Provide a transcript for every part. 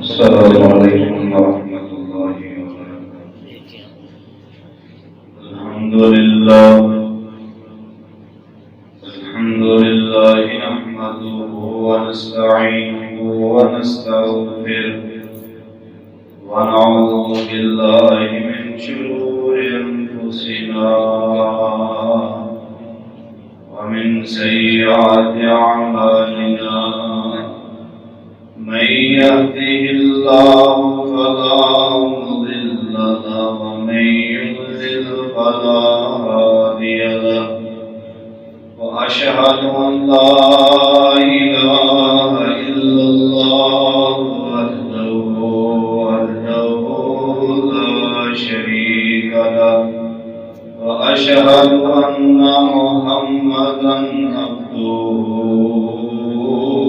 السلام علیکم ورحمۃ اللہ وبرکاتہ۔ الحمد للہ نحمده ونستعینه ونستغفره ونعوذ باللہ من شرور انفسنا ومن سیئات اعمالنا، من يهده الله فلا مضل له ومن يضلل فلا هادي له، وأشهد أن لا إله إلا الله وحده لا شريك له، وأشهد أن محمدا عبده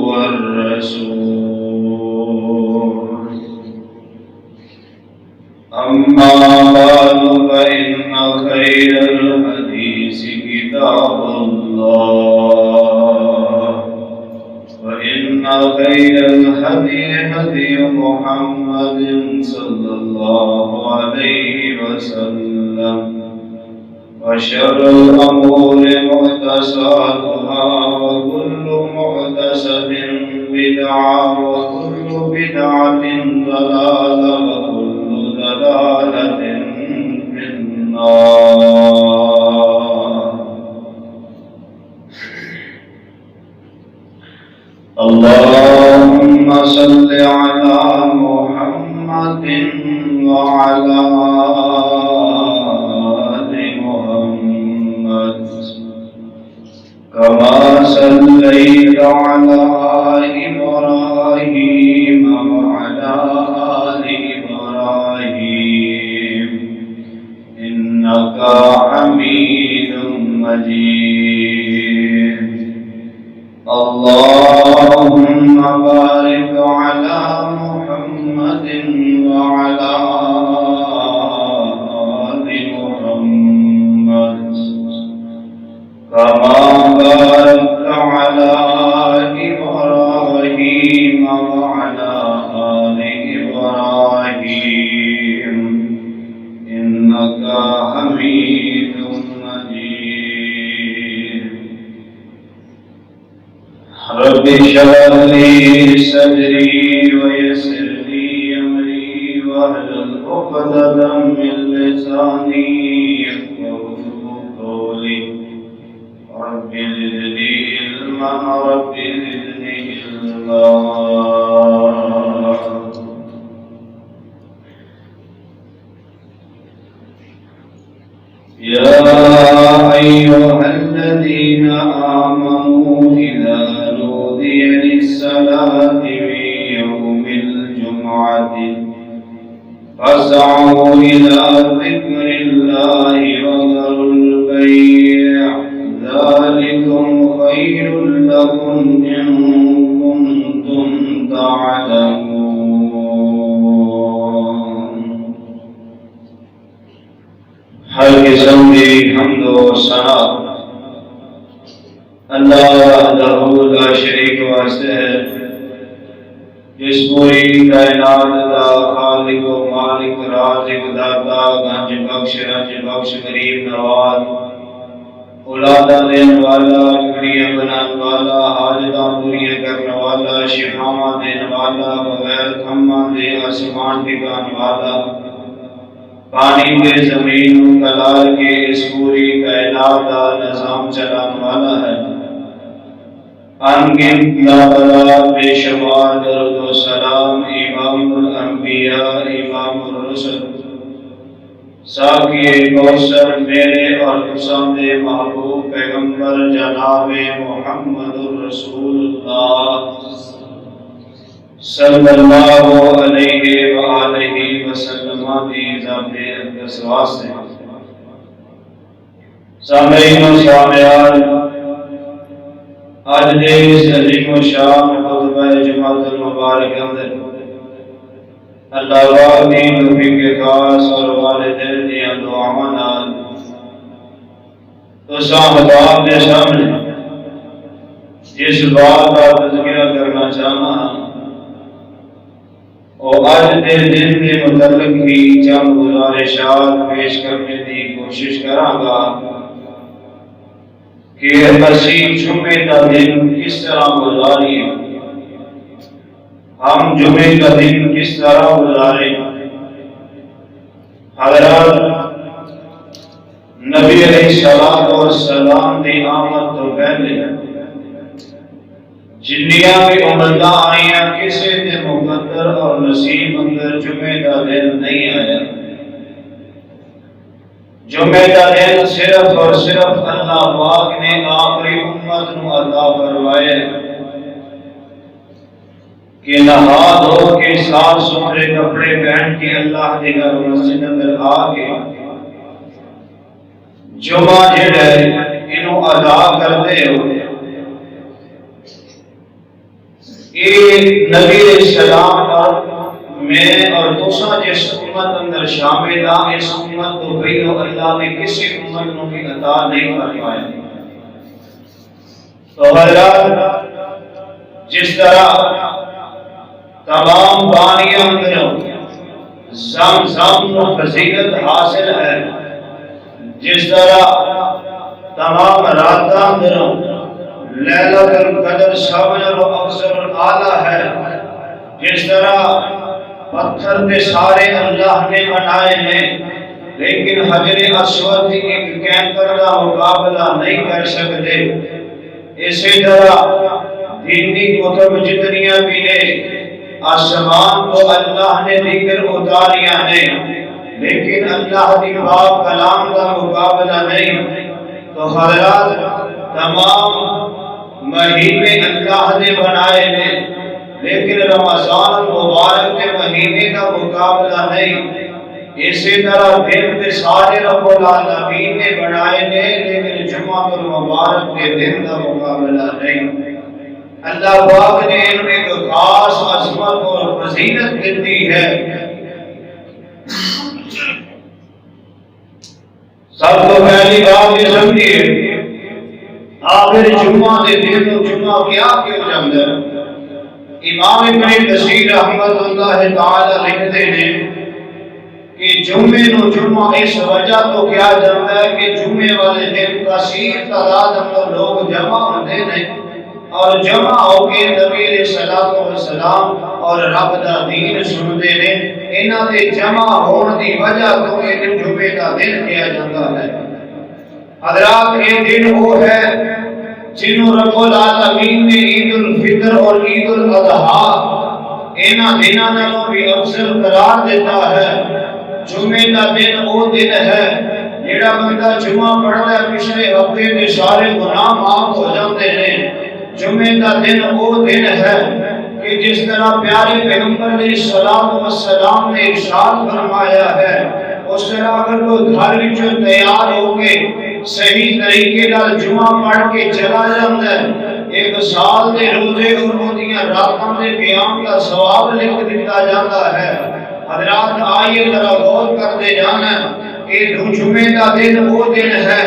والرسول. أما بعد فإن خير الحديث كتاب الله، وإن خير الهدي هدي محمد صلى الله عليه وسلم، وشر الأمور محدثاتها وكل محدثة بدعة وكل بدعة ضلالة وكل ضلالة في النار. اللهم صل على محمد وعلى آل محمد كما صليت على إبراهيم وعلى آل إبراهيم إنك حميد مجيد. اللهم بارك على محمد وعلى آل محمد كما باركت على إبراهيم وعلى آل إبراهيم إنك حميد مجيد. رب اشرح لي صدري ويسر لي أمري واحلل عقدة من لساني يفقهوا قولي. رب زدني علما رب زدني علما. يا أيها الذين آمنوا إذا نودي للصلاة من يوم الجمعة فاسعوا إلى ذكر الله وذروا البيع ذلكم خير لكم إن كنتم تعلمون. ہر قسم کی حمد و ثنا اللہ وحدہ لا شریک واسطے ہے، جس پوری کائنات دا خالق و مالک رازق داتا گنج بخش رنج بخش غریب نواز اولاداں دین والا کڑیاں بنان والا حاجتاں پوریاں کرنے والا شفاواں دین والا بغیر تھماں دے آسمان ٹھکان والا پانی کے زمین کلال کے اس پوری کائنات کا نظام چلان والا ہے. ان گنت لا بے شمار درود و سلام امام الانبیاء امام الرسل ساقی کوثر میرے اور پسند محبوب پیغمبر جناب محمد الرسول اللہ صلی اللہ علیہ وآلہ وسلم کی ذات اقدس واسطے. سامعین و سامعات، آج دے اس عظیم و شان خطبہ جمعۃ المبارک اندر اللہ پاک دی توفیق خاص اور والدین دی دعاواں نال تو صاحبان کے سامنے جس بات کا تذکرہ کرنا چاہنا اور آج دے دن کے متعلق بھی چند گزارشات پیش کرنے کی کوشش کراں گا کہ اسی جمعے کا دن کس طرح گزاریں، ہم جمعے کا دن کس طرح گزاریں۔ حضرات نبی علیہ السلام کی آمد تو پہلے جنیاں بھی امتاں آئیاں کسی نے مقدر اور نصیب اندر جمعے کا دن نہیں آیا۔ جمعے کا دن صرف اور صرف اللہ پاک نے آخری امت نو عطا فرمائے کہ نہا دھو کے صاف ستھرے کپڑے پہن کے اللہ کے گھر مسجد اندر آ کے جمعہ جڑا انہوں ادا کرتے ہو۔ یہ نبی علیہ السلام اور میں اور دوسرا جس امت اندر شامل آ، اس امت کو پہلو اللہ نے کسی امت کو بھی عطا نہیں فرمایا۔ تو حضرات جس طرح تمام پانیوں اندروں زمزم فضیلت حاصل ہے، جس طرح تمام راتاں اندروں لیلۃ القدر سب نالوں افضل اعلیٰ ہے، جس طرح پتھر کے سارے اللہ نے بنائے ہیں لیکن حجر اسود ایک کینکر کا مقابلہ نہیں کر سکتے، اسی طرح دینی کتب جتنیاں بھی نے آسمان کو اللہ نے ذکر اتاریاں ہیں لیکن اللہ کی پاک کلام کا مقابلہ نہیں۔ تو حضرات تمام مہینے اللہ نے بنائے ہیں لیکن رمضان مبارک کے مہینے کا مقابلہ نہیں۔ اسی طرح دن کے سارے رب العالمین نے بنائے ہیں لیکن جمعہ المبارک کے دن کا مقابلہ نہیں۔ اللہ پاک نے ان میں ایک خاص عظمت اور فضیلت دیتی ہے۔ سب کو پہلی بات یہ سمجھیے، آخر جمعہ دے دن جمعہ کیا کیوں جاندہ ہے؟ امام ابن کثیر رحمت اللہ تعالی لکھتے ہیں کہ جمعے نو جمعہ اس وجہ تو کیا جاندہ ہے کہ جمعے والے دن کثیر تعداد میں لوگ جمع ہوتے ہیں اور جمع ہو کے نبی علیہ السلام اور رب دا دین سنتے ہیں۔ انہاں دے جمع ہون دی وجہ تو یہ جمعے کا دن کیا جاتا ہے۔ حضرات یہ دن وہ ہے جنہوں رب العالمین نے عید الفطر اور عید الاضحیٰ انہاں دنوں نالوں بھی افضل قرار دیتا ہے۔ جمعے کا دن وہ دن ہے جڑا بندہ جمعہ پڑھتا ہے پچھلے ہفتے کے سارے گناہ معاف ہو جاتے ہیں۔ جمعے کا دن وہ دن ہے کہ جس طرح پیارے پیغمبر علیہ السلام نے ارشاد فرمایا ہے، اس طرح اگر کوئی گھر وچوں تیار ہو کے صحیح طریقے نال جمعہ پڑھ کے چلا جاتا ہے، ایک سال دے روزے اور اودیاں راتاں دے قیام کا ثواب لکھ دیتا جاتا ہے۔ حضرات آئیے ذرا غور کرتے جانا کہ جمعے کا دن وہ دن ہے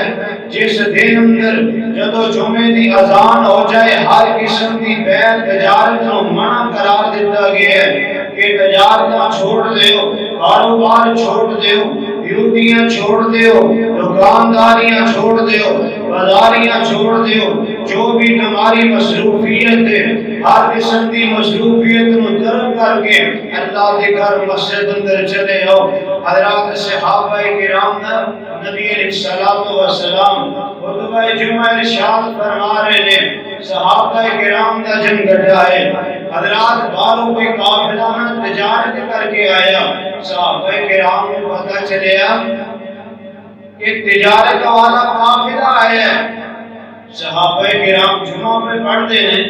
جس دن اندر جدو جمعے دی اذان ہو جائے ہر قسم کی بیع تجارت کو منع قرار دیتا گیا ہے کہ تجارت چھوڑ دیو، کاروبار چھوڑ دیو، ڈیوٹیاں چھوڑ دیو، دکانداریاں چھوڑ دیو، بازاریاں چھوڑ دیو، جو بھی تمہاری مصروفیت ہے ہر قسم کی مصروفیت کو ترک کر کے اللہ کے گھر مسجد اندر چلے جاؤ۔ حضرات صحابہ کرام نبی علیہ السلام خطبہ جمعہ ارشاد فرما رہے ہیں، صحابہ کرام کا جن گھٹا ہے۔ حضرات باروں کوئی قافلہ تجارت کر کے آیا، صحابہ کرام کو پتہ چلیا کہ تجارت والا قافلہ آیا ہے۔ صحابہ کرام جمعہ پہ پڑھتے ہیں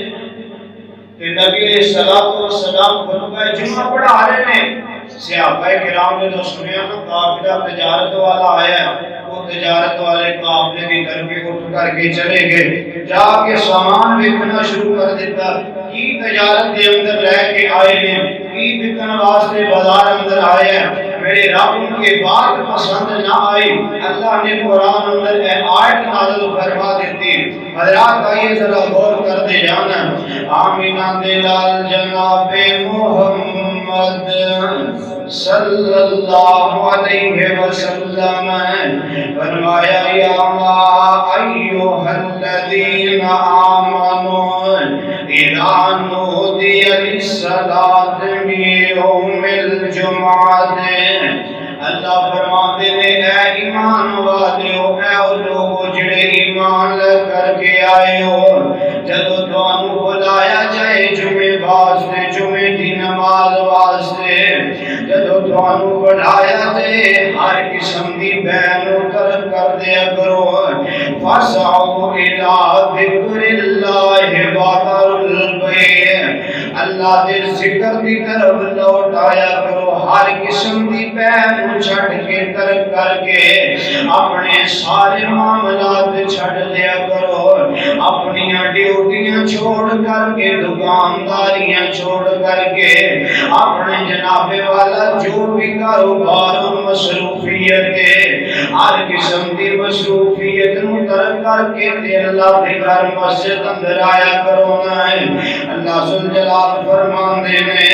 کہ نبی علیہ السلام خطبہ جمعہ پڑھا رہے ہیں۔ صحابہ کرام نے تو سنیا نا قافلہ تجارت والا آیا ہے، وہ تجارت والے قافلے کی طرف اٹھ کر کے چلے گئے، جا کے سامان بیچنا شروع کر دیتا۔ کی تجارت کے اندر رہ کے آئے ہیں، کی بکن واسطے بازار اندر آئے ہیں۔ میرے رب ان کے بات پسند نہ آئی، اللہ نے قرآن اندر آیت نازل فرما دیتی۔ حضرات آئیے ذرا غور کرتے جانا۔ آمینہ دلال جناب محمد صلی اللہ علیہ وسلم فرمایا یا ایھا الذین آمنوا اذا نودی للصلاۃ من یوم الجمعۃ، اللہ فرماتے ہیں اے ایمان والو، اے لوگو جڑے ایمان کر کے آئے ہو، جدو تانوں بلایا جائے جمعے واسطے، جمعے دی نماز واسطے، جدو تانوں بلایا جائے ہر قسم دی بین و ترک کر دیا کرو۔ فَاسْعَوْا إِلَىٰ ذِكْرِ اللَّهِ وَذَرُوا الْبَيْعَ، اللہ دے ذکر دی طرف لوٹ آیا کرو، ہر قسم دی بین چھڑ کے ترک کر کے اپنے سارے معاملات چھڑ دیا کرو، اپنی ڈیوٹیاں چھوڑ کر کے، دکانداریاں چھوڑ کر کے، اپنے جناب والا جو بھی کاروبار و مصروفیت ہے، ہر قسم کی مصروفیت نو ترک کر کے تے اللہ کے گھر مسجد اندر آیا کرو نا۔ اللہ ذوالجلال فرماندے نے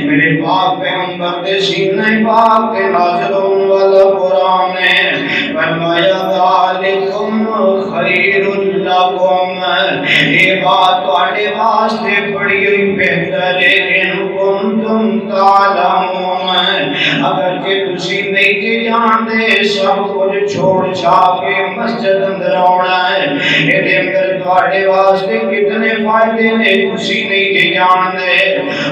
میرے پاک پیغمبر دے سینے پاک تے نازل ہونے والا قرآن نے فرمایا ذالکم خیر لکم، یہ بات تواڈے واسطے بڑی ہوئی بہتر ہے، ان کنتم تعلمون، اگر کہ تسی نہیں جی جاندے سب کچھ چھوڑ چھا کے مسجد اندر آنا ہے، یہ اندر تواڈے واسطے کتنے فائدے نے تسی نہیں جی جاندے۔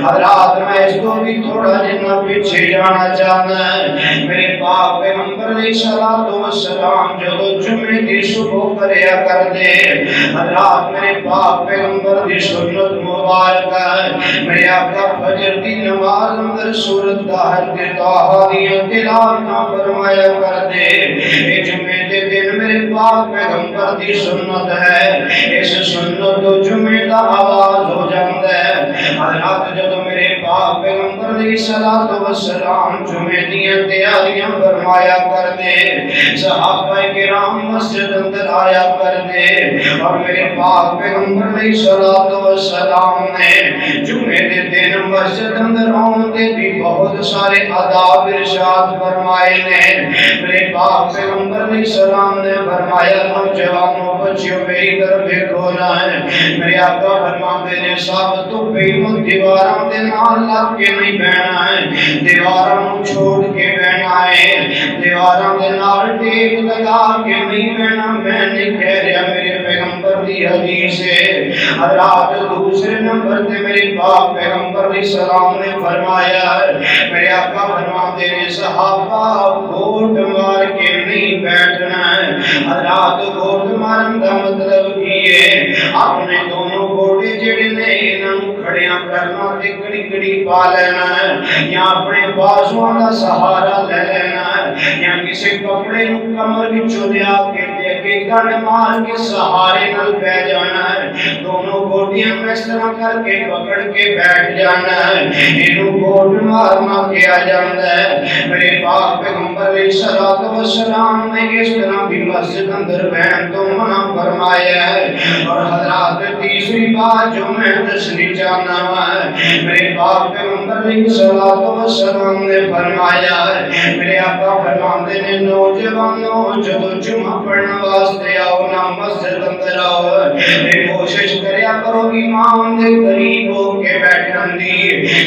حضرات میں اس کو بھی تھوڑا جنا پیچھے جانا چاہتا ہے۔ میرے پاک پیغمبر علیہ الصلوۃ والسلام جدو جمعے دی صبح کریا کر دے، حضرات میرے پاک پیغمبر دی سنت مبارک ہے، میرے آقا فجر دی نماز اندر سورۃ طاہر کے طٰہٰ دی تلاوت فرمایا کر دے۔ یہ جمعے دے دن میرے پاک پیغمبر دی سنت ہے، اس سنت تو جمعے دا آواز ہو جاتا ہے۔ حضرات جدو میرے پاک پیغمبر علیہ الصلوۃ والسلام جمعے دیاں تیاریاں فرمایا کر دے، صحابہ کرام مسجد اندر آیا کر دے، اور میرے پاک پیغمبر علیہ الصلوۃ والسلام نے جمعے دے دن مسجد اندر آن دے بھی بہت سارے آداب ارشاد فرمائے نے۔ میرے پاک پیغمبر علیہ السلام نے فرمایا نوجوانوں بچیوں میری طرف دیکھو نا ہے، میرے آقا فرماتے نے ثابت تو بیمت دیواراں دے نال لگ کے نہیں بہنا ہے، دیواراں چھوڑ کے بہنا ہے، دیواراں دے نال ٹیک لگا کے نہیں بہنا۔ میں نہیں کہہ رہا، میرے پیغمبر دی حدیث ہے۔ حضرات دوسرے نمبر تے میرے پاک پیغمبر علیہ السلام نے فرمایا ہے، میرے آقا فرماتے ہیں صحابہ گھوٹ مار کے نہیں بیٹھنا ہے۔ حضرات گھوٹ مارن دا مطلب یہ اپنے دونوں گوڑے جڑے نے انہوں کھڑیاں کرنا تے کڑی کڑی پا لینا ہے، یا اپنے بازوਆਂ دا سہارا لے لینا ہے، یا کسی کپڑے نو کمر وچوں لیا کے دے کے گھڑ مار کے سہارے نال پہ جانا ہے، دونوں گوڑیاں اس طرح کر کے پکڑ کے بیٹھ جانا ہے، انہوں گوڑ مارنا کیا جاتا ہے۔ میرے پاک پیغمبر علیہ الصلوۃ والسلام نے اس طرح بھی مسجد اندر بہن تو منع فرمایا ہے۔ اور حضرات تیسری بات جو میں دسنی چاہنا ہے، میرے پاک پیغمبر علیہ الصلوۃ والسلام نے فرمایا ہے، میرے آقا فرماتے نے نوجوانوں جدو جمعہ پڑھنے واسطے آؤ نا مسجد اندر آؤ، کوشش کریا کرو امام دے قریب ہو کے بیٹھن دی،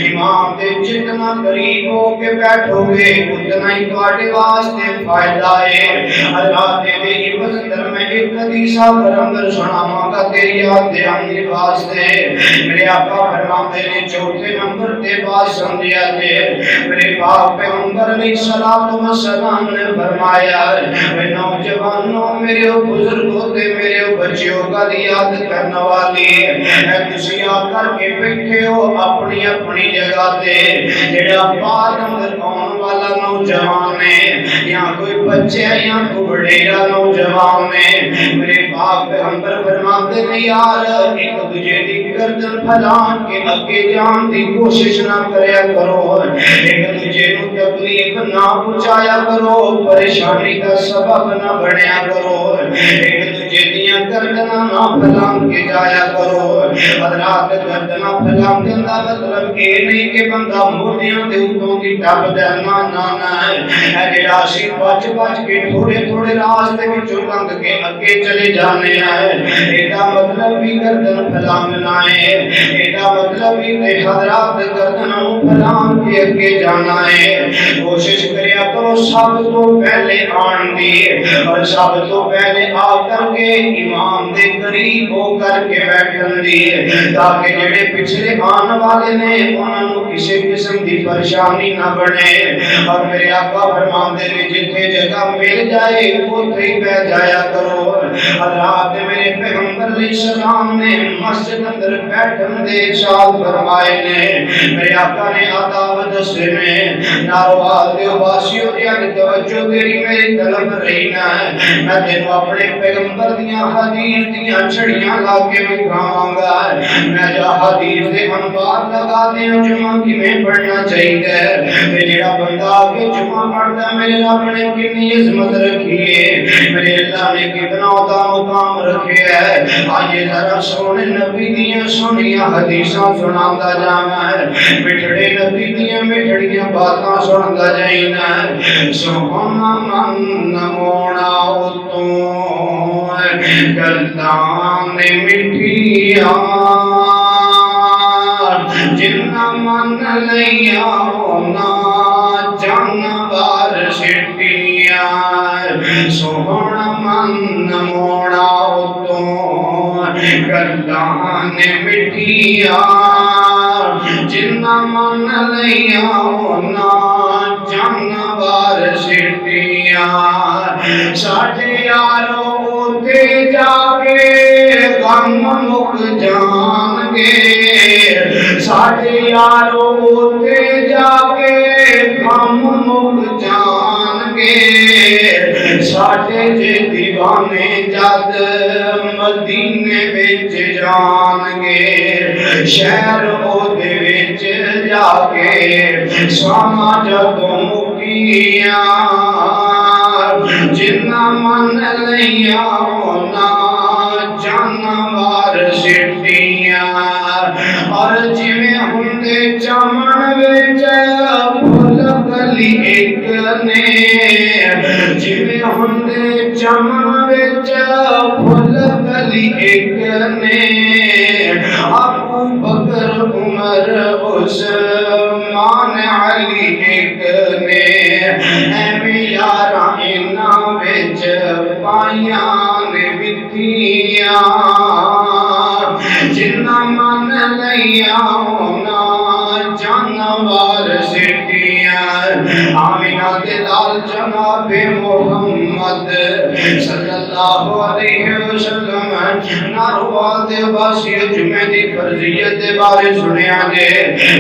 امام دے جتنا قریب ہو کے بیٹھو گے اتنا ہی تواڈے واسطے فائدہ ہے۔ حضرات دے عبادت در میں ایک حدیث اندر سناواں گا تیری یاد دلانے واسطے۔ میرے آقا فرماتے نے چوتھے نمبر تے بات سمجھیا تے میرے پاک پیغمبر علیہ الصلوۃ والسلام نے فرمایا اے نوجوانوں میرے بزرگوں تے میرے بچیوں کا یاد کرنے والی اے تسی آ کر کے بیٹھے ہو اپنی اپنی جگہ تے، جڑا بعد اندر آن والا نوجوان ہے یا کوئی بچہ یا کوئی بڑیرا نوجوان ہے، میرے پاک پیغمبر فرماتے فرماتے ہیں یار ایک دوجے دی گردن پھلان کے اگے جان دی کوشش نہ کریا کرو، ایک دوجے نو تکلیف نہ پہنچایا کرو، پریشانی کا سبب نہ بنیا کرو، ایک دوجے دیاں گردناں نہ پھلان کے جایا کرو۔ حضرات گردناں پھلان دے دا مطلب اے نہیں کہ بندہ موٹیاں دے اوتوں دی ٹپ دے، نہ اے جڑا سی بچ بچ کے تھوڑے تھوڑے راستے وچوں لنگ کے اگے چلے جانے ہیں، ایدا مطلب بھی گردن پھیلانا ہے، ایدا مطلب بھی تے حضرات گردنوں پھیلان کے اگے جانا ہے۔ کوشش کریا کرو سب تو پہلے آن دی، اور سب تو پہلے آ کر کے امام دے قریب ہو کر کے بیٹھن دی، تاکہ جڑے پچھلے آن والے نے انہاں نوں کسی قسم دی پریشانی نہ بنے۔ اور میرے آقا فرماتے ہیں جتنے جگہ مل جائے اوتھے ہی بیٹھ جایا کرو۔ حضرات میرے پیغمبر علیہ السلام نے مسجد اندر بیٹھن دے ارشاد فرمائے نے، میرے آقا نے آداب دسے نے، ناروال دیو واسیو دی اگ توجہ تیری میری طرف رہی نہ ہے، میں تینوں اپنے پیغمبر دیاں حدیث دیاں چھڑیاں لا کے دکھاواں گا، میں جو حدیث دے انوار لگا دیاں جمعہ کی میں پڑھنا چاہیے، تے جڑا بندہ آگے جمعہ پڑھتا ہے میرے رب نے کتنی عظمت رکھی ہے، میرے اللہ نے کتنا عطا مقام رکھے ہے۔ آئیے ذرا سونے نبی دیاں سنیاں حدیثاں سناندا جانا ہے، مٹھڑے نبی دیاں مٹھڑیاں باتاں سناندا جائنا ہے۔ سونا من موڑا اتوں گلداں نے مٹھیاں، جنہ من لیا ہونا جانور سٹیاں، سونا من موڑا اتوں گلداں نے مٹھیاں، جنہ من لیا ہونا جانور سٹیاں، ساڈے یارو تے جا کے غم مک جان گے، ساڈے یارو تے جا کے غم مک جان گے، ساڈے جے دیوانے جد مدینے وچ جان گے، شہر او دے وچ جا کے سواں جدوں مکیاں، جنہ من لیا ہونا جانور سٹیاں، اور جویں ہوندے چمن وچ پھل کلی ایک نے، جویں ہوندے چمن وچ پھل کلی ایک نے، ابو بکر عمر عثمان علی ایک نے، ایویں یاراں انہاں وچ پائیاں نے بتیاں، جنہ من لیا ہونا جانور سٹیاں۔ آمینہ کے لال جناب محمد صلی اللہ علیہ وسلم ناروال دے باسی جمعے دی فرضیت دے بارے سنیا دے،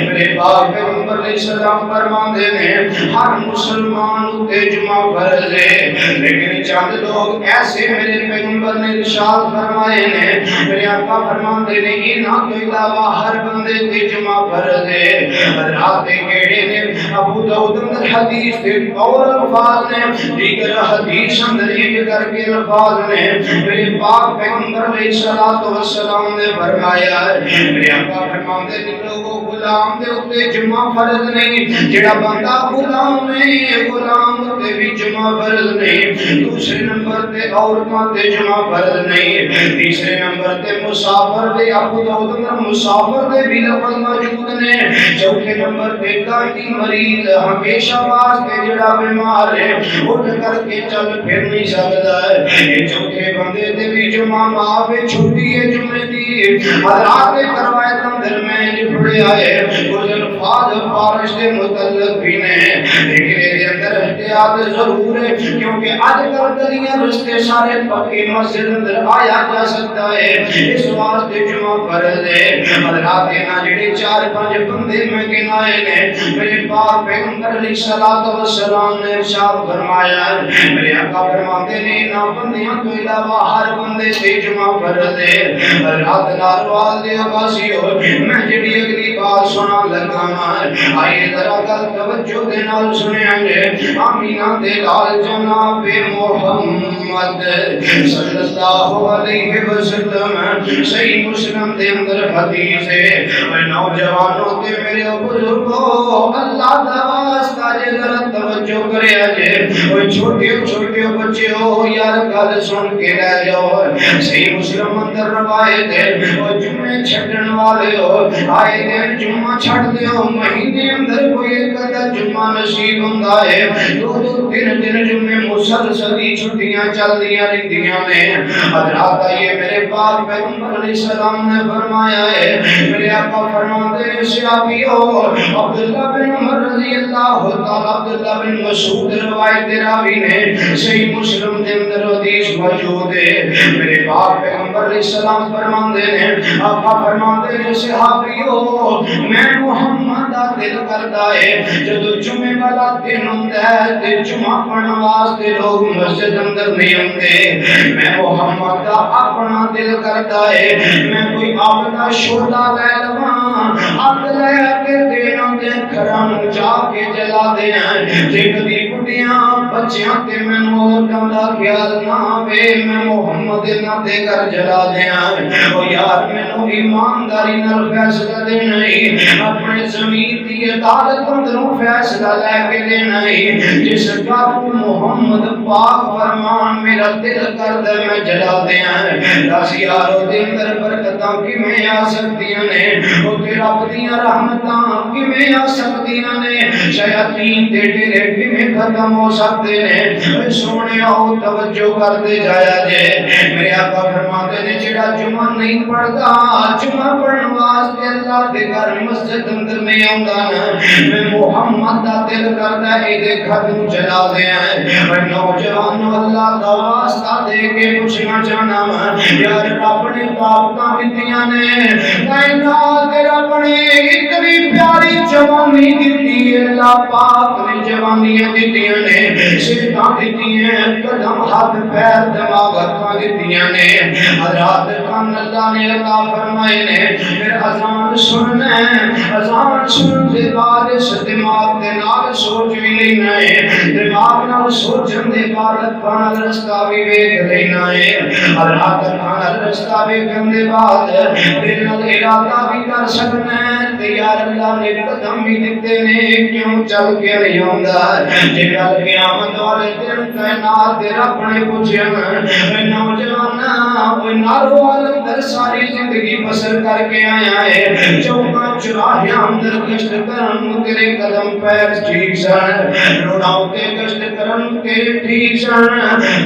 میرے پاک پیغمبر علیہ السلام فرماندے نے ہر مسلمان تے جمعہ فرض ہے، لیکن چند لوگ ایسے میرے پیغمبر نے ارشاد فرمائے نے، میرے آقا فرماندے نے انہاں تو علاوہ ہر بندے تے جمعہ فرض ہے۔ حضرات کیڑے نے ابو داؤد اندر حدیث کے اور الفاظ نے، دیگر حدیث اندر یہ کر کے الفاظ نے، میرے پاک پیغمبر علیہ السلام نے فرمایا ہے، میرے آقا فرماندے نے لوگوں غلام دے اوتے جمعہ فرض نہیں، جڑا بندہ غلام ہے غلام تے بھی جمعہ فرض نہیں، دوسرے نمبر تے عورتاں تے جمعہ فرض نہیں، تیسرے نمبر تے مسافر دے ابو داؤد میں مسافر دے بھی لفظ موجود نے، چوتھے نمبر تے قائدی مریض ہمیشہ واسطے جڑا بیمار ہے اٹھ کر کے چل پھر نہیں سکتا ہے، یہ چوتھے بندے تے بھی جمعہ معاف چھٹی ہے جمعے دی۔ حضرات کروائے اندر میں پڑھے آئے کچھ الفاظ بارش کے متعلق بھی نے، لیکن یہ اندر احتیاط ضرور ہے، کیونکہ آج کل گلیاں رستے سارے پکے، مسجد اندر آیا جا سکتا ہے، اس واسطے جمعہ فرض ہے۔ حضرات نا جڑے 4-5 بندے میں گنائے نے، میرے پاک پیغمبر علیہ الصلوۃ والسلام نے ارشاد فرمایا، میرے آقا فرماتے ہیں نا بندیاں تو علاوہ ہر بندے سے جمعہ فرض ہے۔ حضرات ناروال دے عباسیو، میں جڑی اگلی بات سنا لگا ہاں، آئیے ذرا گل توجہ دے نال سنیا جے۔ آمینہ دے لال جناب محمد صلی اللہ علیہ وسلم، صحیح مسلم دے اندر حدیث ہے، اے نوجوانوں تے میرے بزرگوں، اللہ دا واسطہ جے ذرا توجہ کریا جے، اوے چھوٹے چھوٹے بچے ہو یار گل سن کے رہ جاؤ۔ صحیح مسلم اندر روایت ہے، او جمعے چھڈن والے ہو، آئے دن جمعہ چھڈ دیو، مہینے اندر کوئی ایک ادھا جمعہ نصیب ہوندا ہے، 2-3 دن جمعے مسلسل چھٹیاں چل دیاں رہندیاں نے۔ حضرات یہ میرے پاک پیغمبر علیہ السلام نے فرمایا ہے، میرے آقا فرماتے ہیں صحابیو، عبداللہ بن عمر رضی اللہ تعالی، عبداللہ بن مسعود روایت راوی نے، صحیح مسلم دے اندر حدیث موجود ہے، میرے پاک پیغمبر علیہ السلام فرماتے ہیں، آقا فرماتے ہیں صحابیو، میں محمد دا دل کردا ہے جدو جمعے والا دن ہوندا ہے تے جمعہ پڑھن واسطے لوگ مسجد اندر نہیں ہوندے، میں محمد دا اپنا دل کردا ہے میں کوئی اپنا شولا لے لواں، اگ لے کے دینا دے گھراں جا کے جلا دیاں، جے کدی بڈیاں بچیاں تے مینوں اوٹاں دا خیال نہ آوے، میں محمد نہ دے کر جلا دیاں۔ او یار مینوں ایمانداری نال فیصلہ دینا ہی، اپنے ضمیر دی عدالت اندروں فیصلہ لے کے دینا ہی، جس کا محمد پاک فرمان میرا دل کردا میں جلا دیاں۔ دس یارو دے اندر برکتاں کیویں آ سکدیاں نے، او تے رب دیاں رحمتاں کیویں آ سکدیاں نے، شیاطین دے ڈیرے کیویں ختم ہو سکدے نے۔ اے سونیا او توجہ کردے جایا جے، میرے آقا فرماتے نے جڑا جمعہ نہیں پڑھدا، جمعہ پڑھن واسطے اللہ دے گھر مسجد اندر نہیں آوندا نا، میں محمد دا دل کردا اے دے گھر نوں جلا دیاں۔ اے نوجوان اللہ دا واسطہ دے کے پوچھنا چاہنا یار رب نے طاقتاں دتیاں نے، کائنات رب نے اتنی پیاری جوانی دتی ہے، اللہ پاک نے جوانیاں دتیاں نے، صحتاں دتیاں، قدم ہاتھ پیر دماغ ہتھاں دتیاں نے، حضرات کان اللہ نے عطا فرمائے نے، پھر اذان سننا ہے، اذان سنن دے بعد اس دماغ دے نال سوچ بھی لینا ہے، دماغ نال سوچن دے بعد کھانا رستہ بھی ویکھ لینا ہے، حضرات کھانا رستہ ویکھن دے بعد دل نال ارادہ بھی کر سکنا ہے تے یار اللہ نے قدم بھی دتے نے کیوں چل کے نہیں ہوندا، جے گل قیامت والے دن کائنات دے رب نے پوچھیا اے نوجوانا اوے نارو اندر ساری زندگی بسر کر کے آیا ہے، چوکاں چراہیاں اندر گشت کرن تیرے قدم پیر ٹھیک سن، روڑاں تے گشت کرن تیرے ٹھیک سن،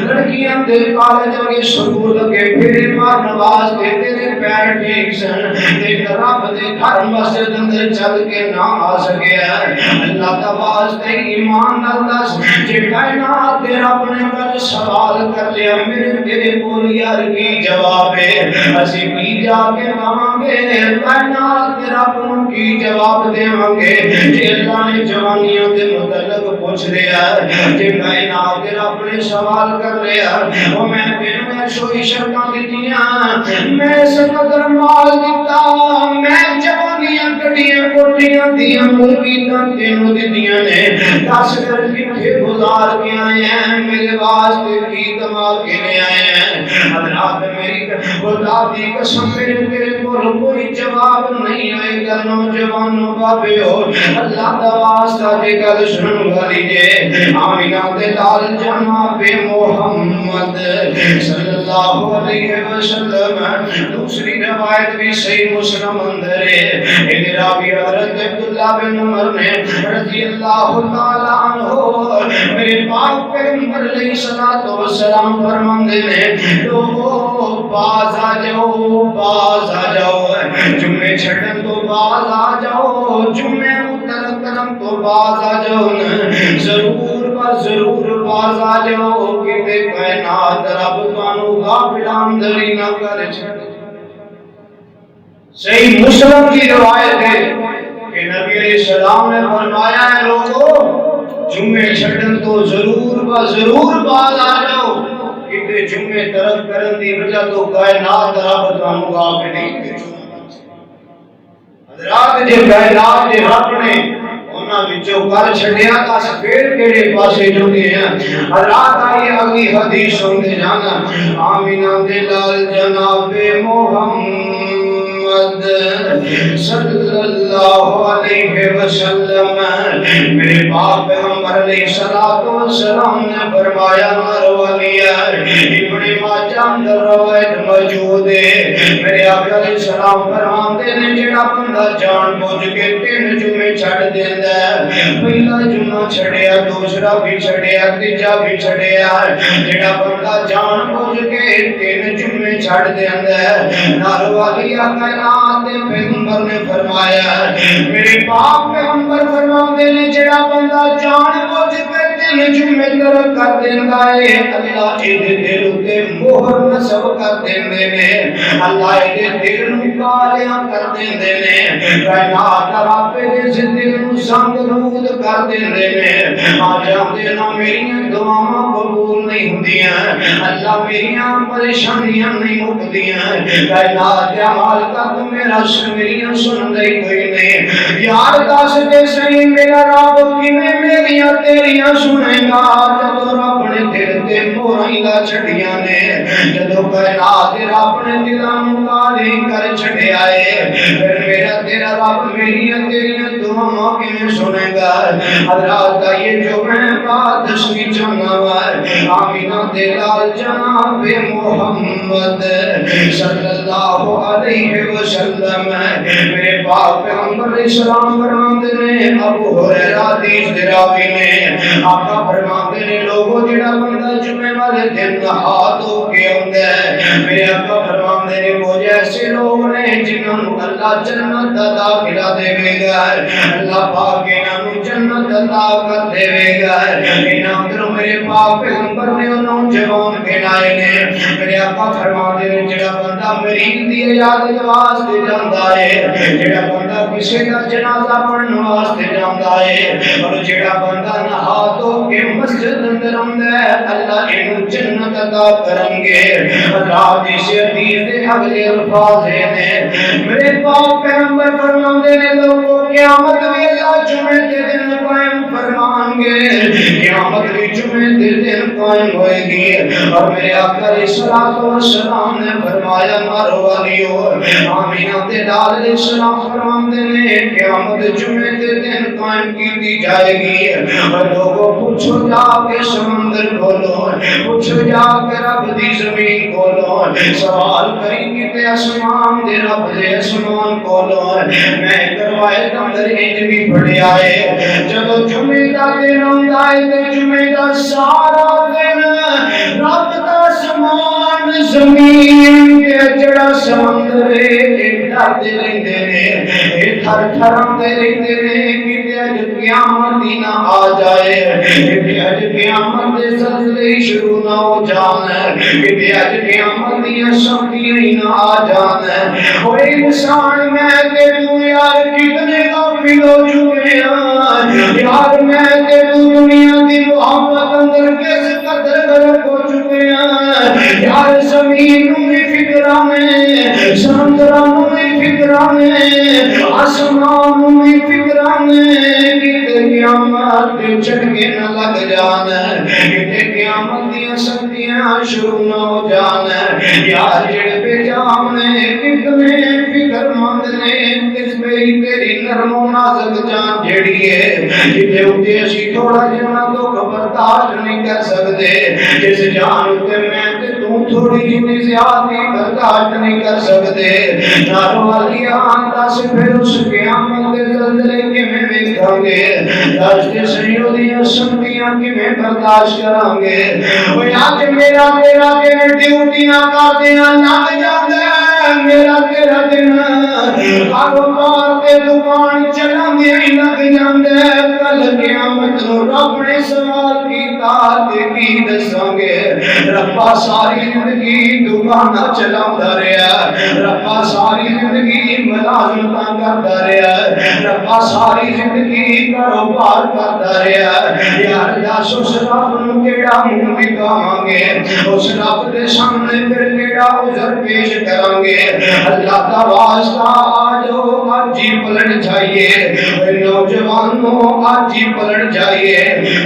لڑکیاں دے کالج کے سکول کے پھر مارن واسطے تیرے پیر ٹھیک سن، تے رب دے گھر مسجد اندر چل کے نہ آ سکیا، اللہ دا واسطے ایمان نال دس جے کائنات دے رب نے کل سوال کر لیا میرے تیرے کول یار کی جواب ہے، اسی کی جا کے کہاں گے، کائنات دے رب نوں کی جواب دیواں گے، جے اللہ نے جوانیاں دے متعلق پوچھ لیا، جے کائنات دے رب نے سوال کر لیا، او میں تینوں سوئی شرطاں دتیاں، میں اس قدر مال دتا، میں جوانیاں کٹیاں کوٹیاں دیاں مرغیاں تینوں دتیاں نے، دس کر کتھے گزار کے آئے ہیں، میرے واسطے کی کما کے لے آئے ہیں، حضرات میری خدا دی قسم میرے تیرے کول کوئی جواب نہیں آئے گا، نوجوانوں بابے ہو اللہ دا واسطہ جے گل سنن والی جے، آمینہ دے لال جناب محمد صلی اللہ علیہ وسلم، دوسری روایت بھی صحیح مسلم اندر ہے، ایک راوی حضرت عبداللہ بن عمر نے رضی اللہ تعالی عنہ میرے پاک پیغمبر علیہ الصلوۃ والسلام فرماندے نے لوگو باز آ جاؤ، باز آ جاؤ، جمعے چھڈن تو باز آ جاؤ، جمعے نوں ترک کرن تو باز آ جاؤ، ضرور ضرور ਜਾਓ ਕਿਤੇ ਕਾਇਨਾਤ ਰੱਬ ਤੁਹਾਨੂੰ ਗਾਫਿਲਾਂ ਅੰਦਰ ਹੀ ਨਾ ਕਰ ਛੱਡੇ। صحیح مسلم کی روایت ہے کہ نبی علیہ السلام نے فرمایا ہے لوگو جمعے چھڑن تو ضرور بعد آ جاؤ کہ جمعے ترک کرن دی وجہ تو کائنات رب تانوں غافل نہیں کرے۔ حضرات جے کائنات دے رب نے انہاں وچوں کر چھڈیا تاں پھر کیڑے پاسے جوگے ہیں۔ حضرات آئیے اگلی حدیث سنتے جانا۔ آمینہ دے لال جناب محمد صلی اللہ علیہ وسلم میرے باپ پیغمبر علیہ السلام نے فرمایا مرویہ ابن ماجہ اندر روایت موجود ہے میرے آقا علیہ السلام فرماتے ہیں جڑا بندہ جان بوجھ کے 3 جمعے چھڑ دیندا ہے، پہلا جمعہ چھڑیا، دوسرا بھی چھڑیا، تیجا بھی چھڑیا، جڑا بندہ جان بوجھ کے 3 جمعے چھڑ دیندا ہے نال والی آقا پیغمبر نے فرمایا میرے باپ پیغمبر فرماتے ہیں جڑا بندہ جان بوجھ کے 3 جمعے ترک کر دیندا ہے اللہ دے دل تے مہر نصب کر دیندے نے، اللہ دے دل نوں کالیاں کر دیندے نے، کائنات رب دے دل نوں سنگ نود کر دیندے نے۔ آ جاندے نا میریاں دعاواں قبول نہیں ہوندیاں، اللہ میریاں پریشانیاں نہیں مکدیاں، کائنات دا مالک تو میرا میریاں سن دے کوئی نہیں۔ یار دس دے صحیح میرا رب کیویں میریاں تیریاں سنے گا جدوں رب نے دل تے مہراں لا چھڈیاں نے، جدوں کائنات دے رب نے دلاں نوں کالے کر چھڈیا ہے، پھر میرا تیرا رب میریاں تیریاں دعاواں کیویں سنے گا۔ حضرات یہ جو میں بات دسویں چاہنا وا آمینہ دے لال جناب محمد صلی اللہ علیہ وسلم میرے باپ پیغمبر علیہ السلام فرماتے نے ابو ہریرہ حدیث دے راوی نے آقا فرماتے نے لوگوں جڑا بندہ جمعے والے دن نہا دھو کے آندا ہے میرے آقا فرماتے نے وہ جیسے لوگ نے جنہاں نوں اللہ جنت دا داخلہ دے گا، اللہ پاک انہاں نوں جنت عطا کر دے گا۔ انہاں اندروں میرے باپ پیغمبر نے نوجوان گنائے نے میرے آقا فرماتے نے جڑا بندہ مریض دی عیادت واسطے جاندا ہے، جڑا بندہ کسی دا جنازہ پڑھن واسطے جاندا ہے، اور جڑا بندہ نہا دھو کے مسجد اندر آندا ہے اللہ اینوں جنت عطا کریں گے۔ رات اس حدیث دے اگلے الفاظ ہیں میرے پاک پیغمبر فرماندے نے لوگوں قیامت بھی اللہ جمعے دے دن قائم فرمان گے، قیامت بھی جمعے دے دن قائم ہوئے گی، اور میرے آقا علیہ السلام نے فرمایا مارو والیو آمینہ دے لال علیہ السلام فرماندے نے قیامت جمعے دے دن قائم کی جائے گی، اور لوگوں پوچھو جا کے سمندر کھولو، پوچھو جا کے رب دی زمین کھولو، سوال کریں کہ آسمان دے رب دے آسمان کھولو۔ میں کروائے اندر انج بھی پڑھیا ہے جب جمعے دا دن آندا ہے تے جمعے دا سارا دن رب دا آسمان زمین تے جڑا سمندر ہے ڈردے رہندے نے، تھر تھراندے رہندے نے کہ اج قیامت ہی نہ آ جائے، کہ اج قیامت دے زلزلے شروع نہ ہو جان، کہ اج قیامت دی سختیاں ہی نہ آ جان۔ اوے انسان میں تے تو یار کتنے غافل ہو چکے ہیں، یار میں تے تو دنیا دی محبت اندر کس قدر غرق ہو چکے ہیں، یار زمین نوں بھی فکراں نے، سمندراں نوں بھی فکراں نے، آسمان نوں بھی فکراں نے، کہ قیامت جھٹکے نہ لگ جان، کہ قیامت دی سختیاں شروع نہ ہو جان۔ یار جڑے بے جان نے کتنے فکر مند نے، اس میری تیری نرم و نازک جان جڑی ہے جتے اتے اسی تھوڑا جنا دکھ برداشت نہیں کر سکتے، جس جان تے میں تے تو تھوڑی جنی زیادتی برداشت نہیں کر سکتے، نارو والی آندا سے پھر اس قیامت دے زلزلے کے میں ویکھاں گے، دس دے سیوں دیاں سختیاں کی میں برداشت کران گے۔ اوے اج میرا تیرا دن ڈیوٹیاں کردیاں لگ جاندا ہے، میرا تیرا دن کاروبار تے دکان چلاندے ہی لگ جاندے کل قیامت نو رب نے سوال کیتا تے کی دساں گے ربا ساری زندگی دکان چلاوندا رہیا ربا ساری زندگی ملازمتاں کردا رہیا ربا ساری زندگی کاروبار کردا رہیا یار دس اس رب نو کیڑا منہ دکھاواں گے اس رب دے سامنے پھر کیڑا عذر پیش کریں گے اللہ کا واسطہ آجو آج ہی پلٹ جائیے نوجوانوں آج ہی پلٹ جائیے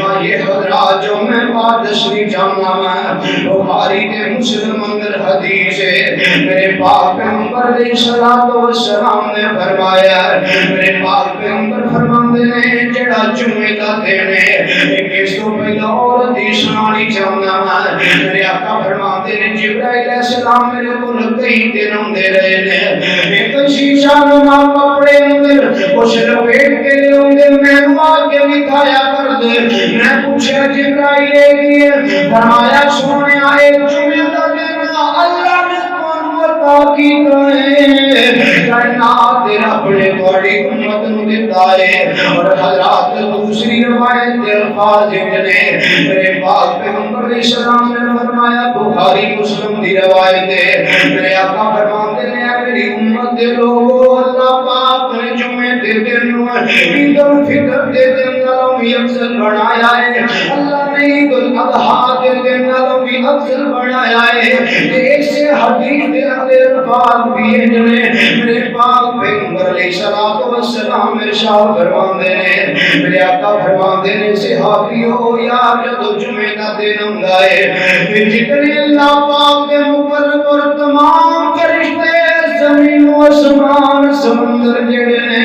آئیے حضرات جو میں بات دسنی جاننا میں بخاری کے مسلم اندر حدیث ہے میرے پاک پیغمبر علیہ الصلوۃ والسلام نے فرمایا میرے پاک پیغمبر فرماندے نے جڑا جمعے دا دن ہے ایک اس تو پہلا اور حدیث سنانی چاہنا میں میرے آقا فرماتے نے جبرائیل علیہ السلام میرے کو کئی دن ہوندے رہے نے ایک شیشہ نما کپڑے اندر کچھ لپیٹ کے لے ہوندے میں آگے دکھایا کر دے میں پوچھا جبرائیل ہے فرمایا سونے آئے جمعہ دا دن اللہ نے کون عطا کیتا ہے کائنات تیرا اپنے توڑی امت نو دیتا ہے اور حضرات دوسری روایت کے الفاظ نے میرے پاک پیغمبر علیہ السلام نے فرمایا بخاری مسلم دی روایت ہے میرے آقا فرماتے ہیں میری امت دے لوگوں اللہ پاک نے جمعے دے دن عید الفطر دے دن نالوں بھی افضل بنایا ہے اللہ نے عید الاضحیٰ دے دن نالوں بھی افضل بنایا ہے ایک سے حدیث دے الفاظ بھی ہیں جنہیں میرے پاک پیغمبر علیہ السلام ارشاد فرماتے ہیں میرے آقا فرماتے ہیں صحابیوں یار جب جمعے کا دن ہوندا ہے جتنے اللہ پاک کے مقرب اور تمام فرشتے زمین و آسمان سمندر جڑے نے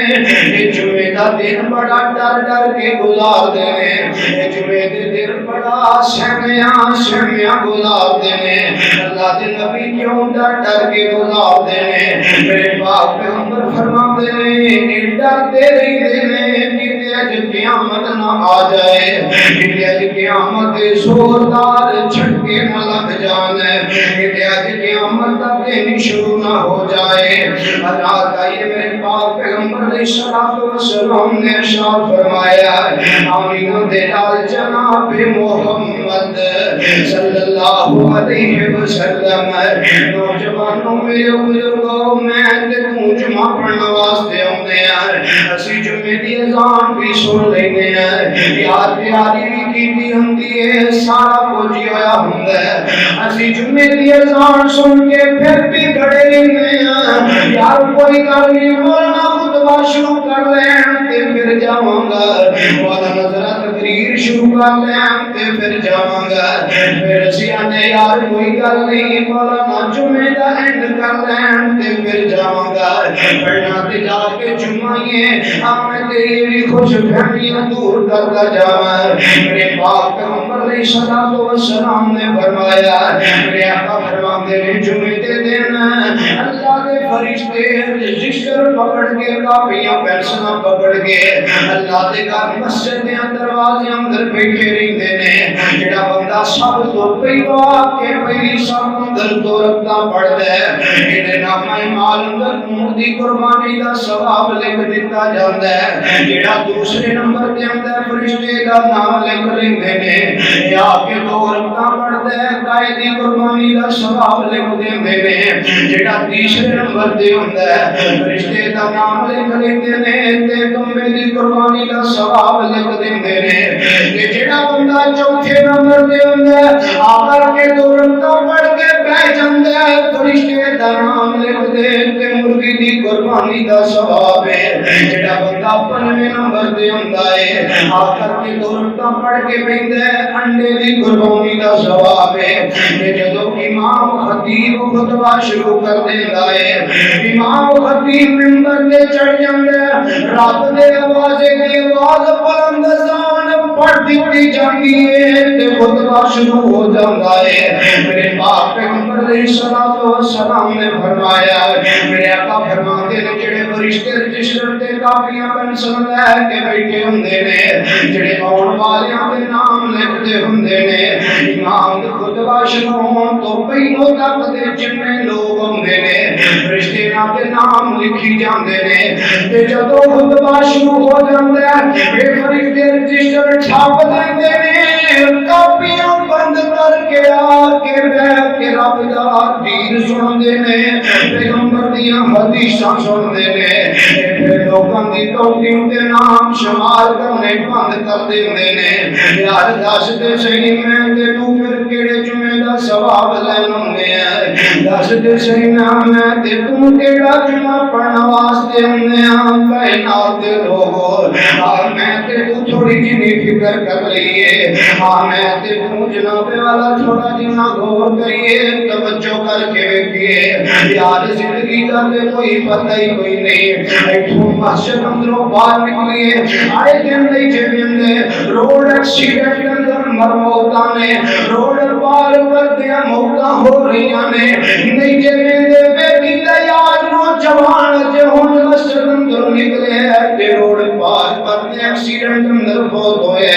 یہ جمعے کا دن بڑا ڈر ڈر کے گزارتے ہیں یہ جمعے کے دن بڑا سہمیاں گزارتے ہیں اللہ کے نبی کیوں ڈر ڈر کے گزارتے ہیں میرے پاک پیغمبر فرماتے ہیں ڈرتے رہتے ہیں کہ اج قیامت نہ آ جائے کہ اج قیامت زوردار جھٹکے نہ لگ جانے کہ اج قیامت کا دن شروع نہ ہو جائے رات آئیے میرے پاک پیغمبر علیہ السلام نے ارشاد فرمایا آمین دے لال جناب محمد صلی اللہ علیہ وسلم نوجوانوں میرے بزرگوں میں تے جمعہ پڑھنے واسطے آندے ہیں اسی جمعے دی اذان بھی سن لینے ہیں یاد پیاری بھی کیتی ہوندی ہے سارا کچھ ہویا ہوندا ہے اسی جمعے دی اذان سن کے پھر بھی کھڑے رہنے ہیں یار کوئی گل نہیں مولانا خطبہ شروع کر لیں تے پھر جاواں گا مولانا ذرا تقریر شروع کر لیں تے پھر جاواں گا پھر اسی آنے یار کوئی گل نہیں مولانا جمعے دا اینڈ کر لیں تے پھر جاواں گا پڑھنا تے جا کے جمعہ یہ میں تیری بھی خوش فہمیاں دور کرتا جاواں میرے پاک پیغمبر علیہ السلام نے فرمایا میرے آقا فرماتے ہیں جمعے کے دن اللہ کے فرشتے رجسٹر پکڑ کے کاپیاں پینسلاں پکڑ کے اللہ کے گھر مسجد دے دروازے اندر بیٹھے رہندے نے جڑا بندہ سب تو پہلا کے پہلی سب اندر تو رکھتا پڑھدا ہے اینے نامہ مال اندر دی قربانی دا ثواب لکھ دتا جاندا ہے جڑا دوسرے نمبر تے اندر فرشتے دا نام لکھ لیندے نے یا کہ دو رکعتاں پڑھدا ہے قائدی قربانی دا ثواب لکھ دیندے نے جڑا تیسرے نمبر تے ہوندا ہے فرشتے دا نام لکھ لیندے نے تے تمبے دی قربانی دا ثواب لکھ دیندے نے تے جڑا بندہ چوتھے نمبر تے ہوندا ہے آخر کے دو رکعتاں پڑھ کے بیٹھ جاندا ہے فرشتے دا نام لکھ دے تے مرغی دی قربانی دا ثواب ہے جڑا بندہ 95 نمبر تے ہوندا ہے آخر کے دو رکعتاں پڑھ کے بیٹھدا ہے انڈے دی قربانی دا ثواب ہے تے جدوں امام خطیب خطبہ شروع کر دیندا ہے امام خطیب منبر تے چڑھ جاندا ہے رب دے آوازے دی آواز بلند زان پڑھ دتی جاندی ہے تے خطبہ شروع ہو جاندا ہے میرے پاک پیغمبر علیہ السلام نے فرمایا میرے آقا فرماتے ہیں جڑے فرشتے رجسٹر تے کاپیاں پینسل لے کے بیٹھے ہوندے نے جڑے آਉਣ والیاں دے نام لکھدے ہوندے نے امام دا خطبہ شروع ہون تو پہلو تک دے جتنے لوگ ہوندے نے رشتے ناتے نام لکھی جاندے نے تے جدوں خطبہ شروع ہو جاندا ہے اے فرشتے رجسٹر چھاپ دیندے نے کاپیاں بند کر کے آ کے بیٹھ کے رب دا دین سندے نے پیغمبر دیاں حدیثاں سندے نے پھر لوکاں دی توڑی تے نام شمار کرنے بند کر دیندے نے یار دس تے صحیح میں تے تو پھر کیڑے جمعے دا ثواب لینے ہیں دس تے صحیح میں تے تو کیڑا جمعہ پڑھنا واسطے ہیں کائنات دے لوگو میں تے تو تھوڑی جنی فکر کر لئیے میں تے تو جناب والا تھوڑا جنا غور کریے توجہ کر کے ویکھیے یار زندگی دا تے کوئی پتہ ہی کوئی نہیں ایتھوں مسجد اندروں باہر نکلیے آئے دن نہیں چلے روڈ ایکسیڈنٹ اندر موتاں نے روڈ پار کردیاں موتاں ہو رہی نے نہیں چلے بیٹی تیار نوجوان جو ہن مسجد اندر نکلے تے روڈ پار کردے ایکسیڈنٹ اندر فوت ہوئے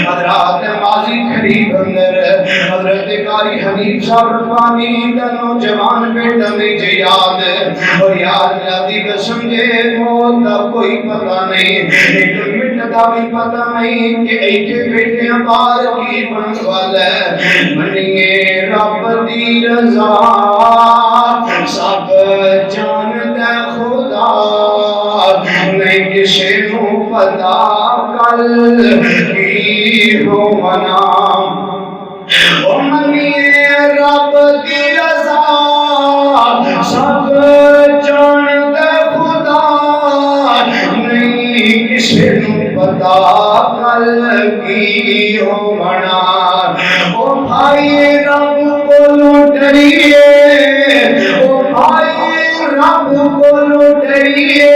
حضرات ماضی قریب اندر حضرت قاری حنیف صاحب ربانی دا نوجوان بیٹا نہیں یاد اور یاد دی قسم جے موت دا کوئی پتہ نہیں ایک منٹ دا بھی پتہ نہیں کہ ایتھے بیٹے بار کی بن والا منیے رب دی رضا سب جاندا خدا نہیں کسی نو پتا کل کی ہونا او منیے رب دی رضا سب جاندا خدا نہیں کسی نو پتا کل کی ہونا او بھائی رب کو ڈریے او بھائی رب کو ڈریے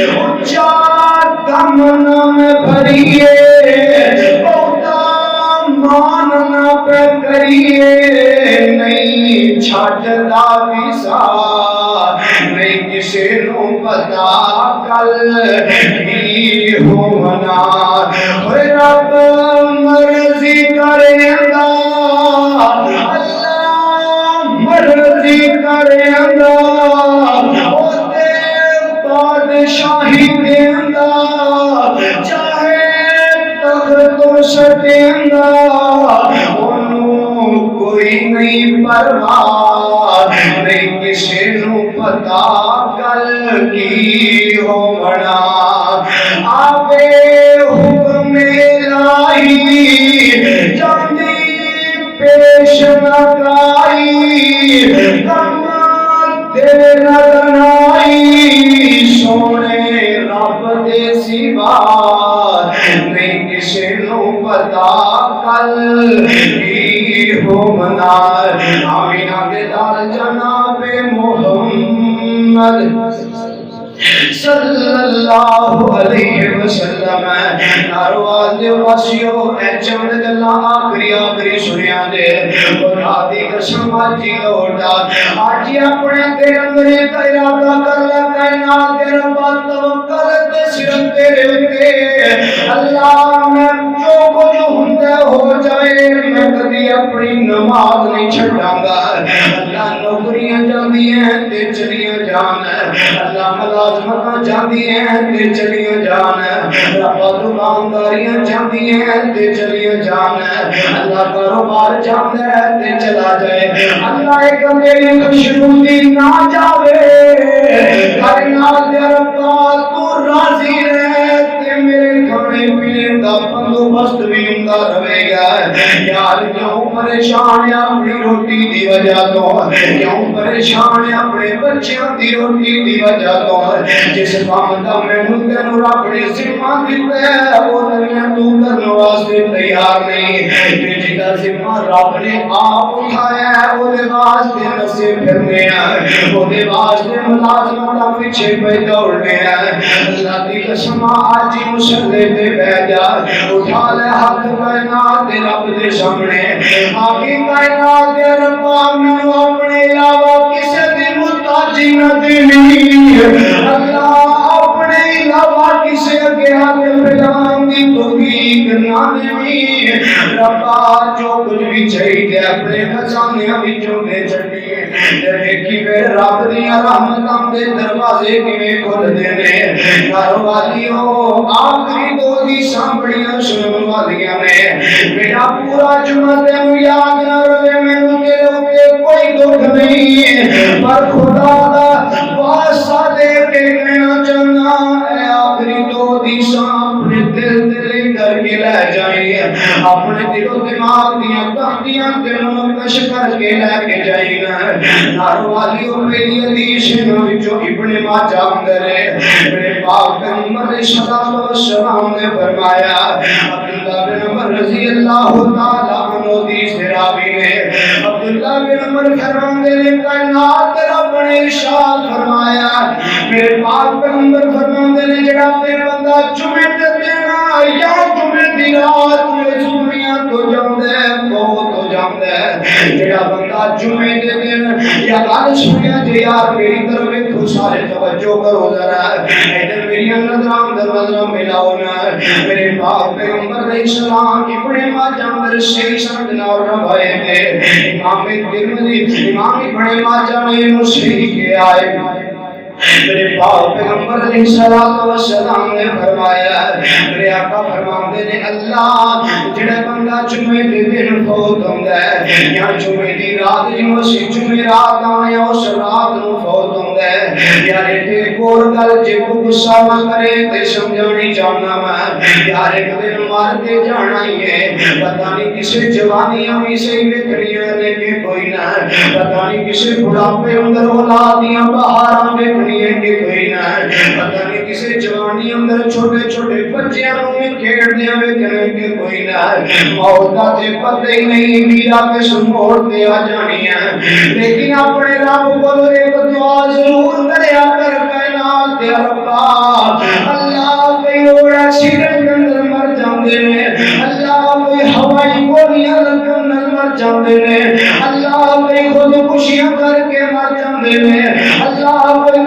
اونچا دم نہ بھریے بہتا مان نہ پہ کریے نہیں چھٹدا وسا نہیں کسی نو پتا کل کی ہونا رب مرضی کریندا اللہ مرضی کریندا او تے بادشاہی دیندا چاہے تخت تو سٹیندا اونوں کوئی نہیں پرواہ نہیں کسی نو پتا کل کی ہونا آوے حکم الہی جاندی پیش نکائی کم دل نہ بنائی سونے رب دے سوا نہیں کسی نو پتا کل کی ہونا آمینہ دے دار جناب محمد صلی اللہ علیہ وسلم ناروال دے واسیو اے چند گلا آخری سنیا دے خدا دی قسم آجی لوٹا آجی اپنے دے اندر ارادہ کر لے کائنات دے ربا توکل تے صرف تیرے ہوتے اللہ میں جو کچھ ہوندے ہو جائے میں کبھی اپنی نماز نہیں چھڑاں گا اللہ نوکریاں جاندی ہیں تے چلیاں جان اللہ ملازمتاں جاندی ہیں تے چلیاں جان ربا دکانداریاں جاندی ہیں تے چلیاں جان اللہ کاروبار جاندا ہے تے چلا جائے اللہ ایک میری خوشنودی نہ جاوے کائنات دے ربا تو راضی رہے تے میرے کھانے پینے دا بندوبست بھی ہوندا رہے گا یار کیوں پریشان ہے اپنی روٹی دی وجہ تو کیوں پریشان ہے اپنے بچیاں دی روٹی دی وجہ تو جس کام دا مینوں تینوں رب نے ذمہ دتا ہے وہ دنیا تو کرنے واسطے تیار نہیں تے جدا ذمہ رب نے آپ اٹھایا ہے وہ دے واسطے نسے پھرنے ہیں وہ دے واسطے ملازمت دا پیچھے پہ دوڑنے ہیں اللہ دی قسم آج ہی مصلی تے بیٹھ جا اٹھا لے ہاتھ کائنات دے رب دے سامنے آگے کائنات دے رب مینوں اپنے علاوہ کسے دی محتاجی نہ دینی اللہ اپنے علاوہ کسے اگے ہاتھ پھیلان دی توفیق نہ دینی ربا جو کچھ بھی چاہیے اپنے خزانے وچوں دے چھڈیے تے ویکھی پھر رب دیاں رحمتاں دے دروازے کیویں کھلدے نے گھر والیوں آخری دو دی سامبڑیاں سنن والیاں نے میرا پورا جمعہ تینوں یاد نہ رہے مینوں تیرے اوتے کوئی دکھ نہیں پر خدا دا واسطہ دے کے کہنا چاہنا اے آخری دو دی اپنے دل دلے کر کے لے جائیے اپنے دل و دماغ دیاں تختیاں تے منقش کر کے لے کے جائیے نارو والیوں پہلی حدیث وچوں ابن ماجہ اندر ہے میرے پاک پیغمبر صلی اللہ علیہ وسلم نے فرمایا عبداللہ بن عمر رضی اللہ تعالی عنہ دی راوی نے عبداللہ بن عمر فرماتے ہیں کائنات رب نے ارشاد فرمایا میرے پاک پیغمبر فرماتے ہیں جڑا تے بندہ جمعے تے دینا یا جمعے دی رات میں دنیا تو جاندا ہے بہت ہو جاندا ہے جڑا بندہ جمعے دے دن یا گل سنیا جے یار میری طرف ویکھو سارے توجہ کرو ذرا ادھر میری نظراں دروازہ ملاؤ نا میرے پاک پیغمبر علیہ السلام ابن ماجہ اندر صحیح سند نال روایت ہے امام ترمذی امام ابن ماجہ نے انہوں صحیح کیا ہے میرے پاک پیغمبر علیہ الصلوۃ والسلام نے فرمایا میرے آقا فرماتے نے اللہ جڑا بندہ جمعے دے دن فوت ہوندا ہے یا جمعے دی رات جنوں سی جمعے رات آیا اس رات نو فوت ہوندا ہے یار تے کول گل جے کو غصہ نہ کرے تے سمجھانی چاہنا میں یار ایک دن مار کے جانا ہی ہے پتہ نہیں کسے جوانی ہمیں سے ویکھنی ہے کہ کوئی نہ پتہ نہیں کسے بڑھاپے اندر اولادیاں بہاراں ویکھنی کہ کوئی نہ پتہ نہیں کسی جوانی اندر چھوٹے چھوٹے بچیاں نوں بھی کھیڑدے ہوئے کہ کوئی نہ موت دا تے پتہ ہی نہیں میرا کس موڑ تے آ جانی ہے لیکن اپنے رب کول ایک دعا ضرور کریا کر کائنات دے ربا اللہ کوئی اور ایکسیڈنٹ اندر مر جاندے نے اللہ کوئی ہوائی گولیاں لگن نال مر جاندے نے اللہ کوئی خودکشیاں کر کے مر جاندے نے اللہ کوئی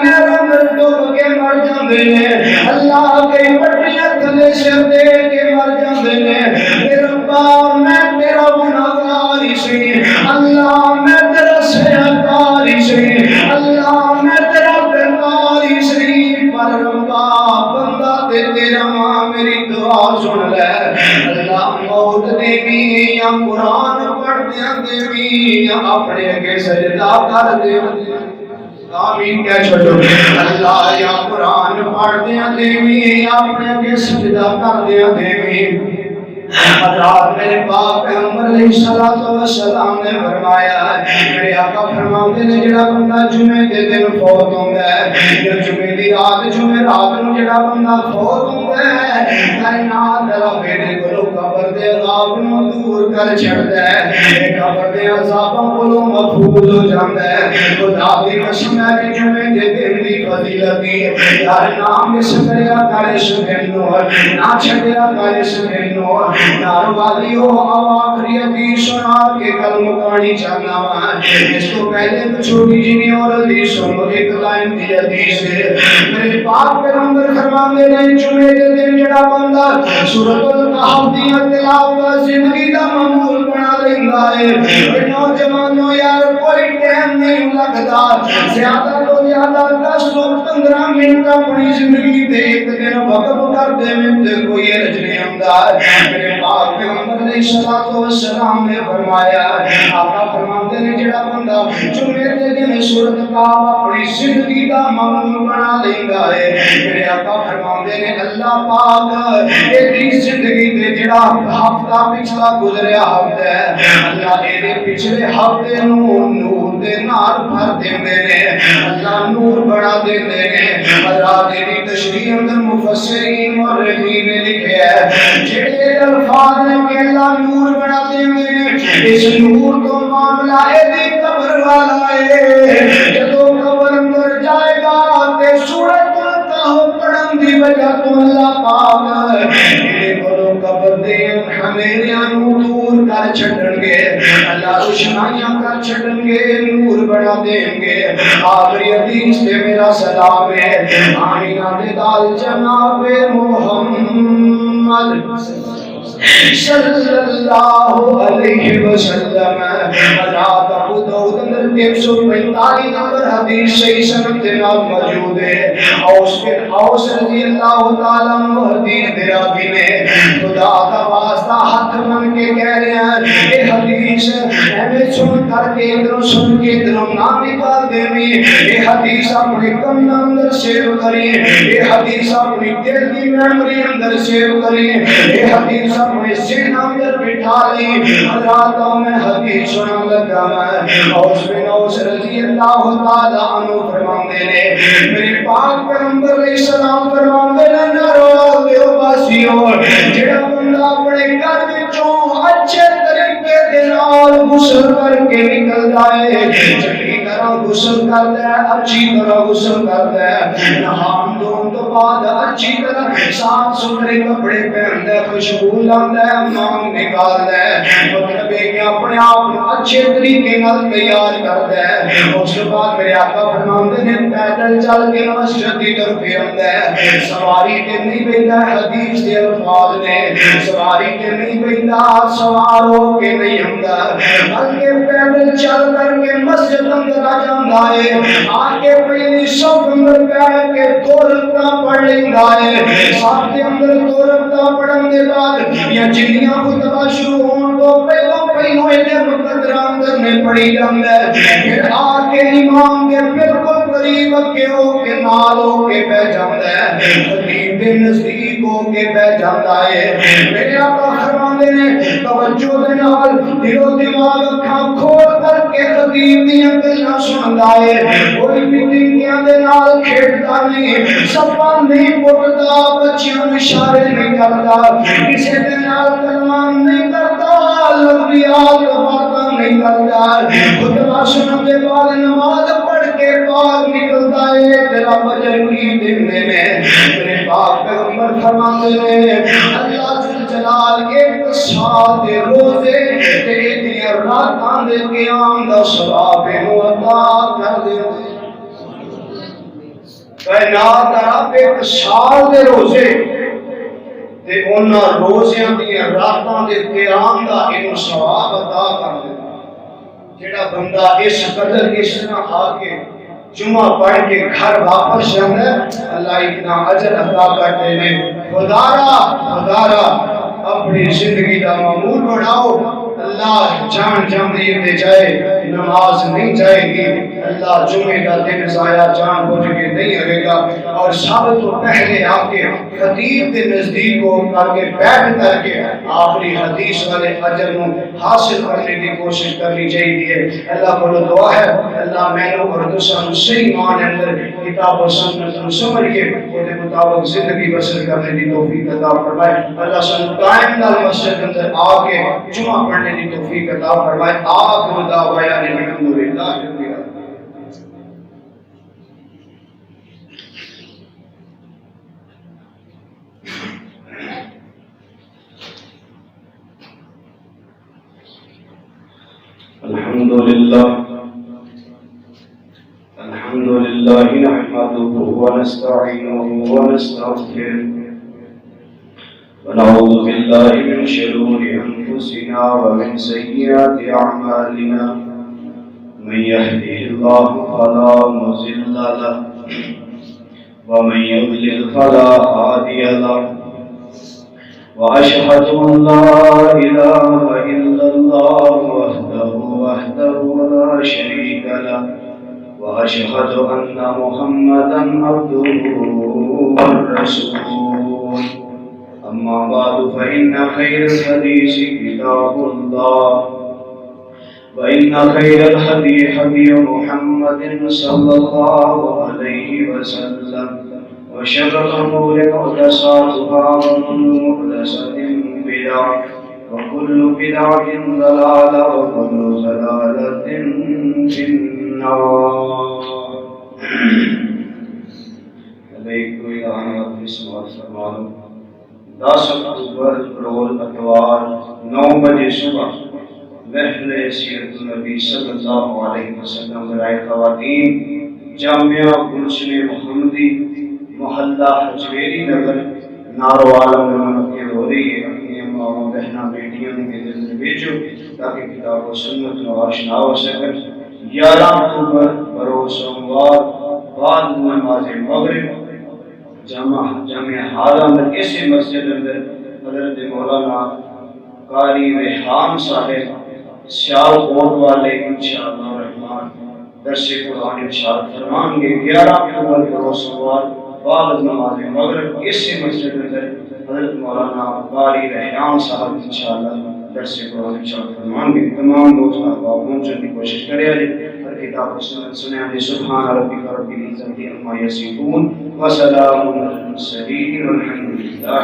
ڈوب کے مر جاندے نے اللہ کے پٹیاں تھلے سر دے کے مر جاندے نے اے ربا میں تیرا گناہگار ہی سی اللہ میں تیرا سیاکار ہی سی اللہ میں تیرا بیکار ہی سی پر ربا بندہ تے تیرا ماں میری دعا سن لے اللہ موت دیوی یا قرآن پڑھدیاں دیوی یا اپنے اگے سجدہ کر دیوی آمین کہہ چھوڑو اللہ یا قرآن پڑھ دیا دیوی اپنے کے سجدہ کر دیا دیوی حضرات میرے پاک پیغمبر علیہ الصلوۃ والسلام نے فرمایا میرے آقا فرماتے نے جڑا بندہ جمعے دے دن فوت ہوندا ہے یا جمعے دی رات نو جڑا بندہ فوت ہوندا ہے کائنات رب دے کولوں قبر دے عذاب نو دور کر چھڑدا ہے قبر دے عذاباں کولوں محفوظ ہو جاندا ہے خدا دی قسم ہے کہ جمعے دے دن دی فضیلت یار نام اس کریا کرے سنو نہ چھڑیا کرے سنو نار والیو آخری حدیث سنا کے کل مکانی چاہنا ہے اس کو پہلے تو چھوٹی جنی اور حدیث سنو ایک لائن دی حدیث ہے میرے پاک پیغمبر فرماتے ہیں جمعے کے دن جڑا بندہ سورۃ الکہف دی تلاوت زندگی دا معمول بنا لیندا ہے نوجوانوں یار کوئی ٹائم نہیں لگتا زیادہ تو زیادہ 10 تو 15 منٹ اپنی زندگی دے ایک دن وقف کر دے میں کوئی حرج نہیں ہوندا میرے پاک پیغمبر علیہ الصلوۃ والسلام نے فرمایا آقا فرماتے ہیں جڑا بندہ جمعے دے دن سورۃ الکہف اپنی زندگی دا معمول بنا لیندا ہے میرے آقا فرماتے ہیں اللہ پاک ایک زندگی دے جڑا ہفتہ پچھلا گزریا ہفتہ ہے اللہ دے پچھلے ہفتے نو نور دے نال بھر دیندے نے اللہ نور بنا دیندے نے حضرات دی تشریح اندر مفسرین مورخین نے لکھیا ہے جڑے الفاظ نے کہ اللہ نور بنا دیندے نے اس نور تو معاملہ اے دی قبر والا ہے جدوں قبر اندر جائے گا تے سورۃ الکہف پڑھن دی وجہ تو اللہ پاک میرے کولوں قبر دے اندھیریاں نو دور کر چھڈن گے اللہ روشنائیاں کر چھڈن گے نور بنا دیں گے آخری حدیث تے میرا سلام ہے آمینہ دے دال جناب محمد صلی اللہ علیہ وسلم حضرات ابو داؤد اندر 345 نمبر حدیث صحیح سند کے نال موجود ہے. اوس رضی اللہ تعالیٰ عنہ حدیث دے راوی نے خدا کا واسطہ ہاتھ بن کے کہہ رہے ہیں یہ حدیث ایویں سن کر کے ادھروں سن کے ادھروں نہ نکال دینی. یہ حدیث اپنے کن اندر سیو کری, یہ حدیث اپنی دل کی میموری اندر سیو کری, یہ حدیث اپنے ذہن اندر بٹھا لی. راتوں میں حدیث سنن لگا میں اوس بن اوس رضی اللہ تعالیٰ عنہ فرماندے نے میرے پاک پیغمبر علیہ السلام فرماندے نے نہ رو دیو باسیو جڑا بندہ اپنے گھر وچوں اچھے طریقے دے نال غسل کر کے نکلدا ہے, چنگی طرح غسل کردا ہے, اچھی طرح غسل کردا ہے, نہان دھون تو بعد اچھی طرح صاف ستھرے کپڑے پہندا ہے, خوشبو لاندہ ہے, مانگ نکالدا ہے, مطلب ہے کہ اپنے آپ کو اچھے طریقے نال تیار کردا ہے. اس کے بعد میرے آقا فرماندے نے پیدل چل کے مسجد کی طرف آندا ہے, سواری تے نہیں بیندا, حدیث دے الفاظ نے سواری تے نہیں بیندا, سوار ہو کے نہیں آندا, بلکہ پیدل چل کر کے مسجد اندر آ جاندا ہے. آ کے پہلی صف اندر پہ کے دو رکعتاں پڑھ لیندا ہے. صف دے اندر دو رکعتاں پڑھن دے بعد یا جنیاں خطبہ شروع ہون تو پہلو اینے مقدرہ اندر نے پڑھی جاندا ہے. پھر آ کے امام کے بالکل قریب کے ہو کے نال ہو کے بیٹھ جاندا ہے, خطیب کے نزدیک ہو کے بیٹھ جاندا ہے. میرے آقا فرماندے نے توجہ دے نال دل و دماغ اکھاں کھول کر کے خطیب دیاں گلاں سندا ہے. کوئی بھی ٹنکیاں دے نال کھیڈدا نہیں, سپا نہیں پٹدا, بچیاں نوں اشارے نہیں کردا, کسے دے نال کلام نہیں کردا, لفظیات باتاں نہیں کردا. خطبہ سنن دے بعد نماز پڑھ کے باہر نکلدا ہے, تیرا بجر کی دیندے نے. میرے پاک پیغمبر فرماندے نے اللہ ذوالجلال ایک سال دے روزے تے دیاں راتاں دے قیام دا ثواب نو عطا کر دیندا ہے. کائنات رب ایک سال دے روزے تے انہاں روزیاں دیاں راتاں دے قیام دا اینو ثواب عطا کر دیندا. جڑا بندہ اس قدر اس طرح آ کے جمعہ پڑھ کے گھر واپس جاندا ہے, اللہ اتنا اجر عطا کرتے ہیں. خدارا اپنی زندگی دا معمول بناؤ. اللہ جان جمعیت دے جائے نماز نہیں جائے گی, اللہ جمعے کا دن ضائع جان بوجھ کے نہیں رہے گا. اور سب تو پہلے آ کے خطیب کے نزدیک ہو کر کے بیٹھ کر کے آخری حدیث والے اجر کو حاصل کرنے کی کوشش کرنی چاہیے. اللہ کو دعا ہے اللہ میں اور دوسروں صحیح معنی اندر کتاب و سنت کو سمجھ کے اس کے مطابق زندگی بسر کرنے کی توفیق عطا فرمائے. اللہ سن قائم نال مسجد اندر آ کے جمعہ پڑھنے کی توفیق عطا فرمائے. آخر دعوانا الحمدللہ رب العالمین. الحمد لله نحمده ونستعينه ونستغفره ونعوذ بالله من شرور أنفسنا ومن سيئات أعمالنا. من يهده الله فلا مضل له ومن يضلل فلا هادي له. وأشهد أن لا إله إلا الله وحده لا شريك له. وأشهد أن محمدا عبده ورسوله. أما بعد فإن خير الحديث كتاب الله وإن خير الهدي هدي محمد صلى الله عليه وسلم. وشر الأمور محدثاتها وكل محدثة بدعة وكل بدعة ضلالة وكل ضلالة في النار. علیکم السلام فرمانو 10 اکتوبر روز اتوار 9 بجے صبح محفل سیرت النبی صلی اللہ علیہ وسلم برائے خواتین جامعہ گلشن محمدی محلہ حجویری نگر ناروال میں منعقد ہو رہی ہے. اپنی اماں بہنوں بیٹیوں کے دل میں بھیجو تاکہ کتاب و سنت کو آشنا ہو سکے. 11 اکتوبر بروز سوموار بعد نماز مغرب جامع حرم اسی مسجد اندر حضرت مولانا قاری ریحان صاحب سیال کوٹ والے انشاءاللہ الرحمن درس قرآن ارشاد فرمان گے 11 اکتوبر بروز سوموار بعد نماز مغرب اسی مسجد اندر حضرت مولانا قاری ریحان صاحب انشاءاللہ درس قرآن ارشاد فرمان گے. تمام دوست احباب پہنچنے کی کوشش کرے ہر کتاب سنیں. سبحان ربک رب العزت عما یصفون وسلام علی المرسلین والحمد للہ.